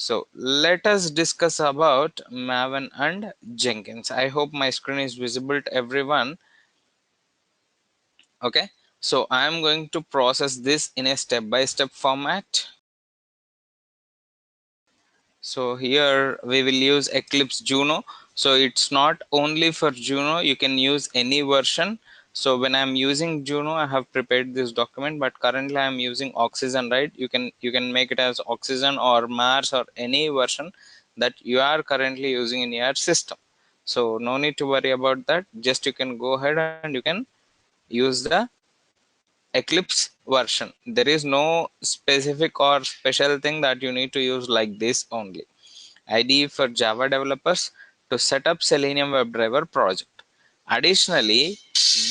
So let us discuss about Maven and Jenkins. I hope my screen is visible to everyone. Okay, so I am going to process this in a step-by-step format. So here we will use Eclipse Juno. So it's not only for Juno, you can use any version. So when I'm using Juno, I have prepared this document, but currently I'm using Oxygen, right? You can make it as Oxygen or Mars or any version that you are currently using in your system. So no need to worry about that. Just you can go ahead and you can use the Eclipse version. There is no specific or special thing that you need to use like this only. IDE for Java developers to set up Selenium WebDriver project. Additionally,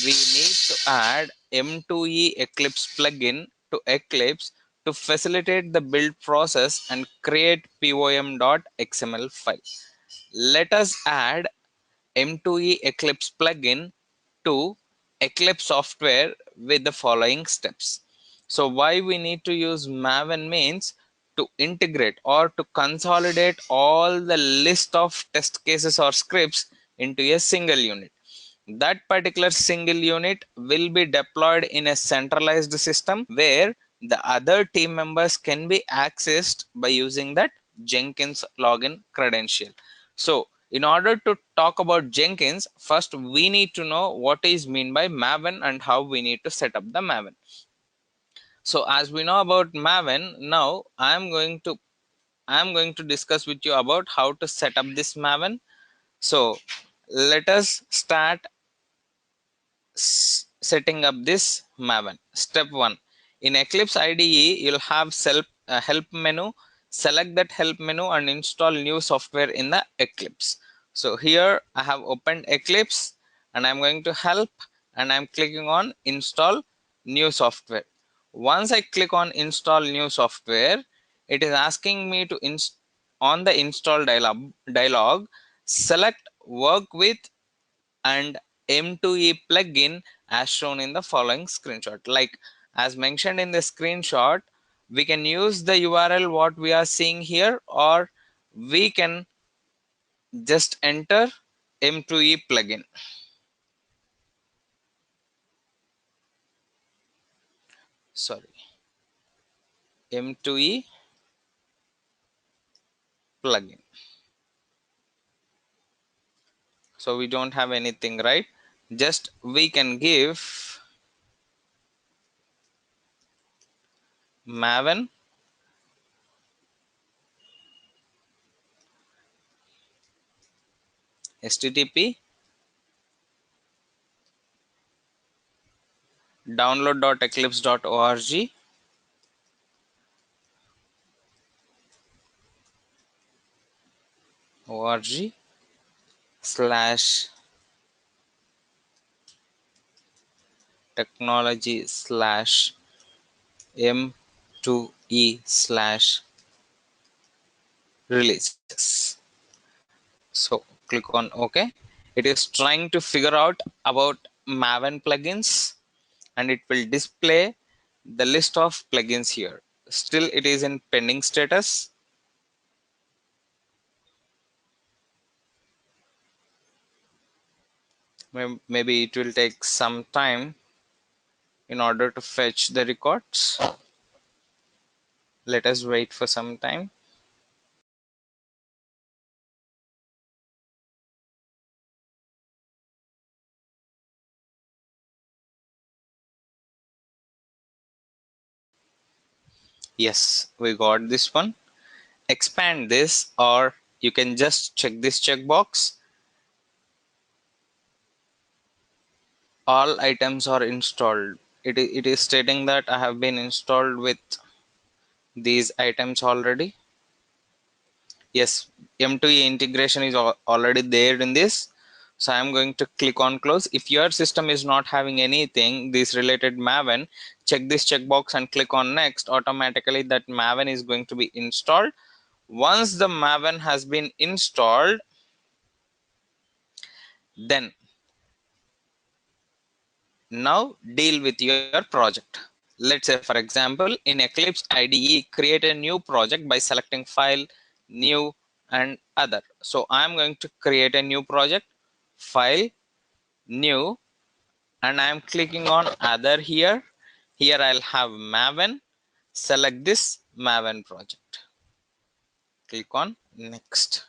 we need to add M2E Eclipse plugin to Eclipse to facilitate the build process and create pom.xml file. Let us add M2E Eclipse plugin to Eclipse software with the following steps. So why we need to use Maven means to integrate or to consolidate all the list of test cases or scripts into a single unit. That particular single unit will be deployed in a centralized system where the other team members can be accessed by using that Jenkins login credential. So in order to talk about Jenkins, first we need to know what is mean by Maven and how we need to set up the Maven. So as we know about Maven, now I am going to discuss with you about how to set up this Maven. So let us start setting up this Maven. Step 1. In Eclipse IDE, you'll have help menu. Select that help menu and install new software in the Eclipse. So here I have opened Eclipse and I'm going to help and I'm clicking on install new software. Once I click on install new software, it is asking me to on the install dialog, select work with and M2E plugin as shown in the following screenshot. Like as mentioned in the screenshot, we can use the URL what we are seeing here, or we can just enter M2E plugin. Sorry, M2E plugin. So we don't have anything, right? Just we can give Maven http download.eclipse.org org/technology/m2e slash releases. So click on OK. It is trying to figure out about Maven plugins and it will display the list of plugins here. Still it is in pending status. Maybe it will take some time in order to fetch the records. Let us wait for some time. Yes, we got this one. Expand this, or you can just check this checkbox. All items are installed. It is stating that I have been installed with these items already. Yes, M2E integration is already there in this. So I'm going to click on close. If your system is not having anything, this related Maven, check this checkbox and click on next. Automatically that Maven is going to be installed. Once the Maven has been installed, then now deal with your project. Let's say, for example, in Eclipse IDE, create a new project by selecting File, new, and other. So I'm going to create a new project, file, new, and I'm clicking on other here. Here I'll have Maven. Select this Maven project. Click on next.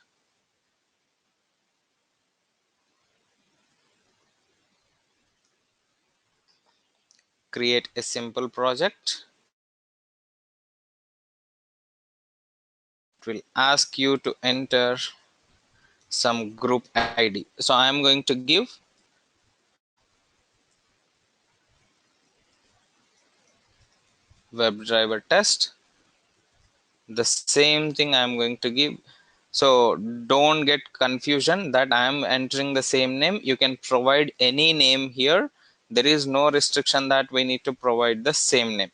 Create a simple project. It will ask you to enter some group ID. So I'm going to give WebDriver test. The same thing I'm going to give. So don't get confusion that I'm entering the same name. You can provide any name here. There is no restriction that we need to provide the same name.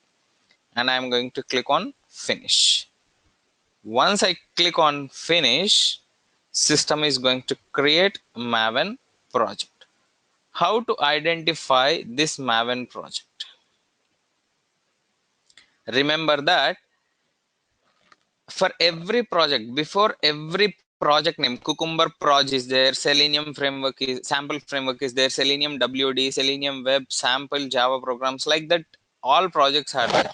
And I'm going to click on finish. Once I click on finish, system is going to create Maven project. How to identify this Maven project? Remember that for every project, before every project name, Cucumber Proj is there, Selenium framework is, sample framework is there, Selenium WD, Selenium Web, sample Java programs, like that, all projects are there.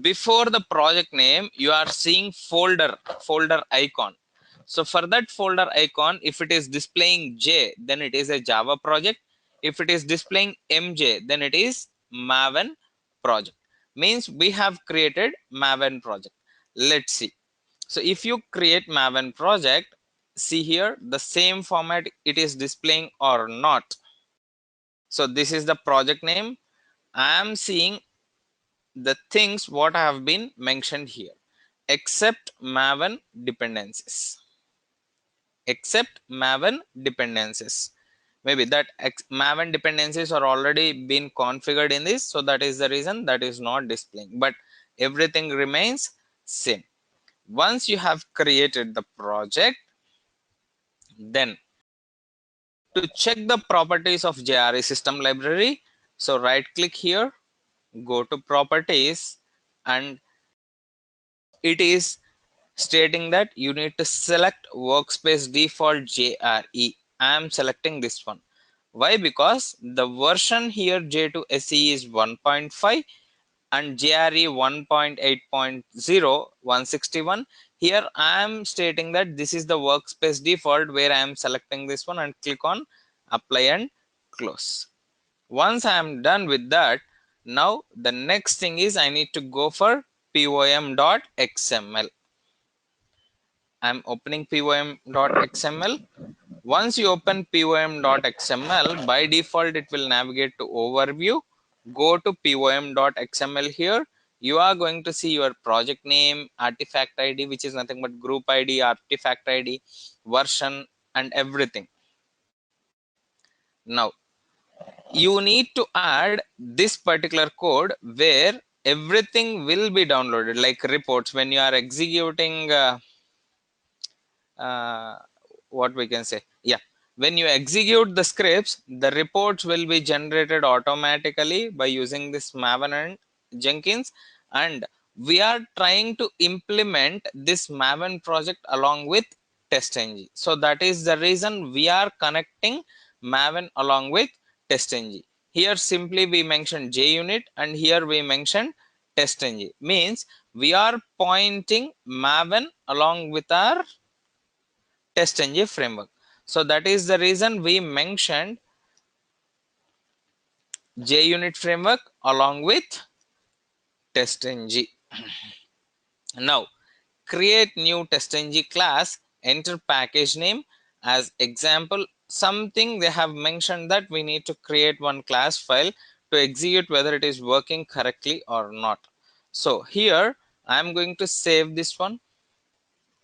Before the project name, you are seeing folder icon. So for that folder icon, if it is displaying J, then it is a Java project. If it is displaying MJ, then it is Maven project. Means we have created Maven project. Let's see. So if you create Maven project, see here the same format it is displaying or not. So this is the project name. I am seeing the things what have been mentioned here, except Maven dependencies. Except Maven dependencies. Maybe that Maven dependencies are already been configured in this, so that is the reason that is not displaying. But everything remains same. Once you have created the project, then to check the properties of JRE system library, so right click here, go to properties, and it is stating that you need to select workspace default JRE. I am selecting this one. Why? Because the version here J2SE is 1.5 and JRE 1.8.0 161. Here I am stating that this is the workspace default, where I am selecting this one and click on apply and close. Once I am done with that, now the next thing is I need to go for pom.xml. I'm opening pom.xml. Once you open pom.xml, by default it will navigate to overview. Go to pom.xml here. You are going to see your project name, artifact ID, which is nothing but group ID, artifact ID, version, and everything. Now you need to add this particular code where everything will be downloaded, like reports. When you are executing uh, what we can say, yeah, when you execute the scripts, the reports will be generated automatically by using this Maven and Jenkins. And we are trying to implement this Maven project along with TestNG. So that is the reason we are connecting Maven along with TestNG. Here simply we mentioned JUnit, and here we mentioned TestNG. Means we are pointing Maven along with our TestNG framework. So that is the reason we mentioned JUnit framework along with TestNG. Now create new TestNG class, enter package name. As example, something they have mentioned that we need to create one class file to execute whether it is working correctly or not. So here I'm going to save this one.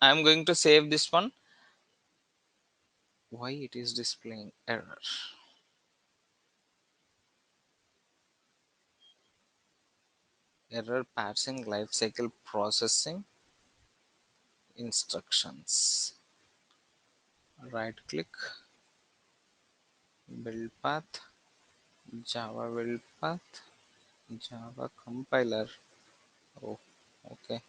I'm going to save this one. Why it is displaying error? Error parsing lifecycle processing instructions. Right click, build path, Java build path, Java compiler. Oh, okay.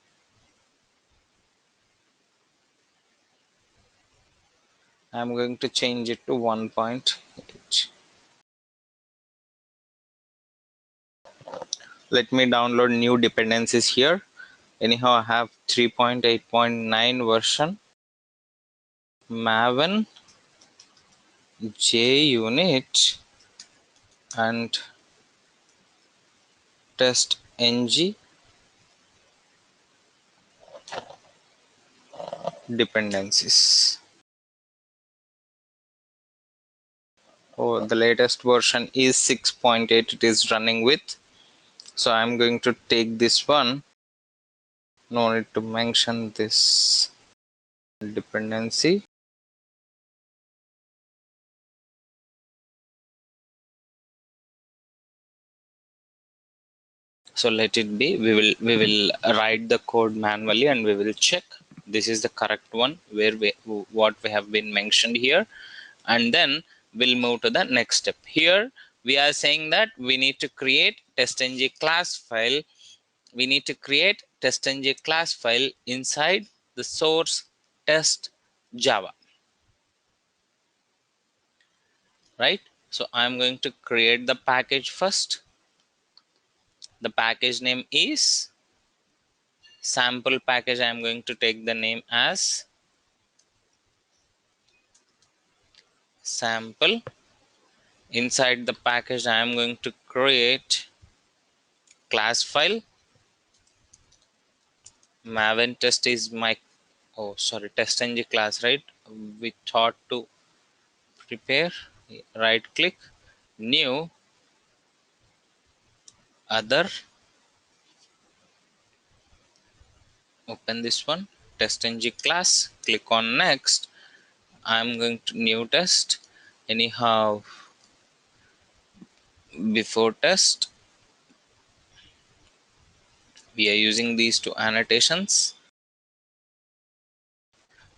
I'm going to change it to 1.8. Let me download new dependencies here. Anyhow, I have 3.8.9 version, Maven, JUnit, and test ng dependencies. Oh, the latest version is 6.8 it is running with. So I'm going to take this one. No need to mention this dependency. So let it be. We will write the code manually and we will check this is the correct one where what we have been mentioned here, and then we'll move to the next step. Here we are saying that we need to create testng class file. We need to create testng class file inside the source test Java, right? So I'm going to create the package first. The package name is sample package. I'm going to take the name as sample. Inside the package I am going to create class file. Maven test is my testng class, right? We thought to prepare. Right click, new, other, open this one, testng class, click on next. I'm going to new test. Anyhow, before test, we are using these two annotations.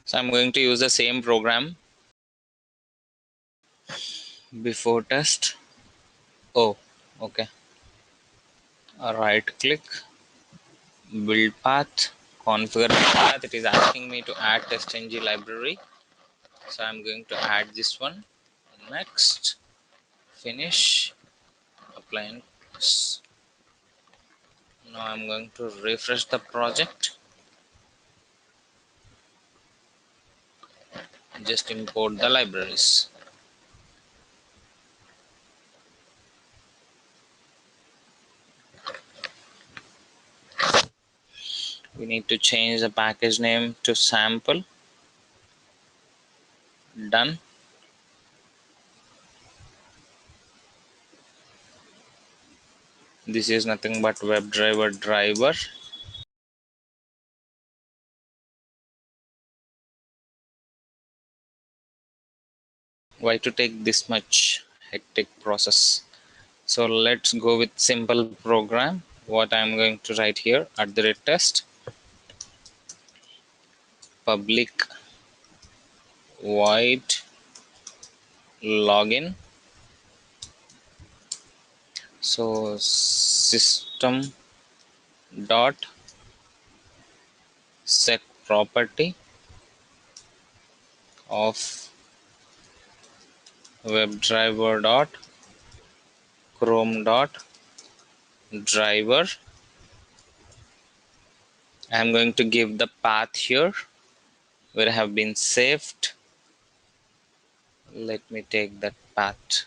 So I'm going to use the same program. Before test. Oh, okay. Right click, build path, configure path. It is asking me to add testng library. So I'm going to add this one. Next, finish, apply and close. Now I'm going to refresh the project. Just import the libraries. We need to change the package name to sample. Done. This is nothing but WebDriver driver. Why to take this much hectic process? So let's go with simple program. What I'm going to write here, @test public void login. So system dot set property of WebDriver dot Chrome dot driver. I'm going to give the path here where I have been saved. Let me take that path.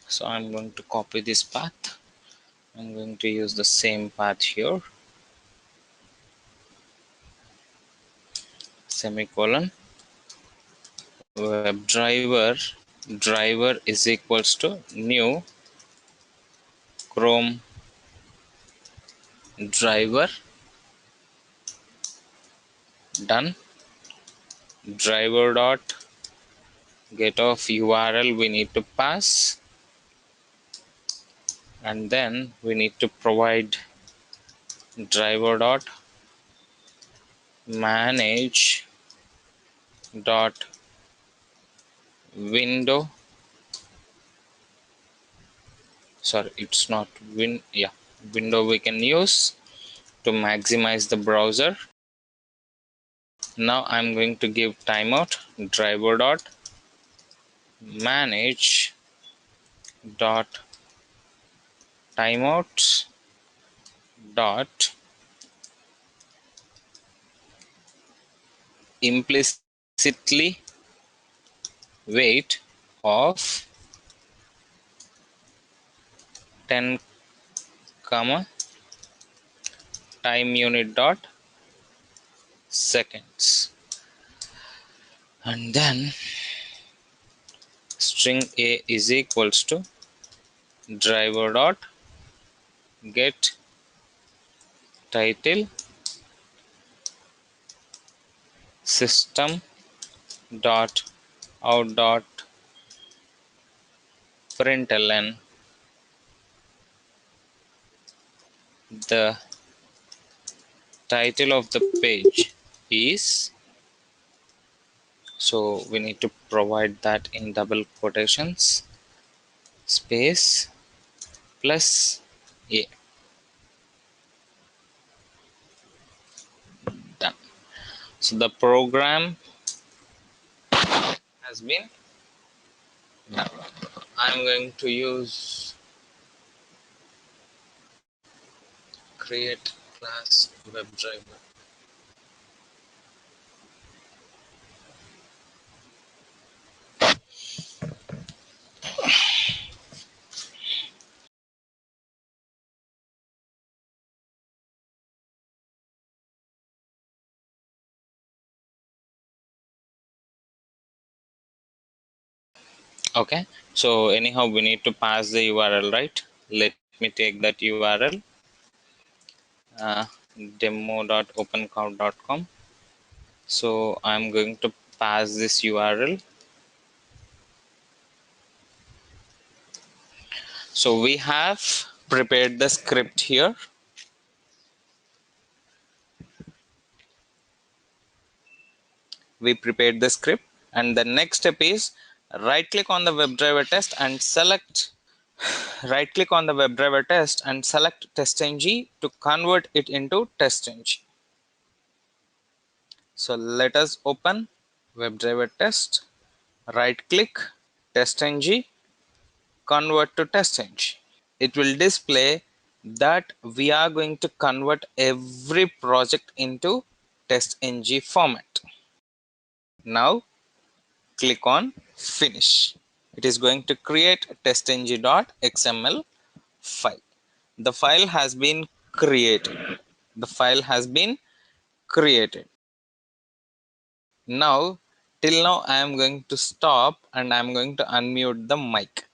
So I'm going to copy this path. I'm going to use the same path here. Semicolon. WebDriver driver is equals to new Chrome driver. Done. Driver dot get of URL we need to pass, and then we need to provide driver dot manage dot window, sorry, it's not window we can use to maximize the browser. Now I'm going to give timeout driver dot manage dot timeouts dot implicitly wait of 10 comma time unit dot seconds, and then string a is equals to driver dot get title system dot out dot println the title of the page is, so we need to provide that in double quotations, space plus a. Done. So the program has been done. I'm going to use create class WebDriver. Okay, so anyhow we need to pass the URL, right? Let me take that URL, demo.opencloud.com. So I'm going to pass this URL. So we have prepared the script here. We prepared the script, and the next step is right click on the WebDriver test and select TestNG to convert it into TestNG. So let us open WebDriver test, right click TestNG, convert to TestNG. It will display that we are going to convert every project into TestNG format. Now click on finish. It is going to create testng.xml file. The file has been created. The file has been created. Now, till now I am going to stop and I am going to unmute the mic.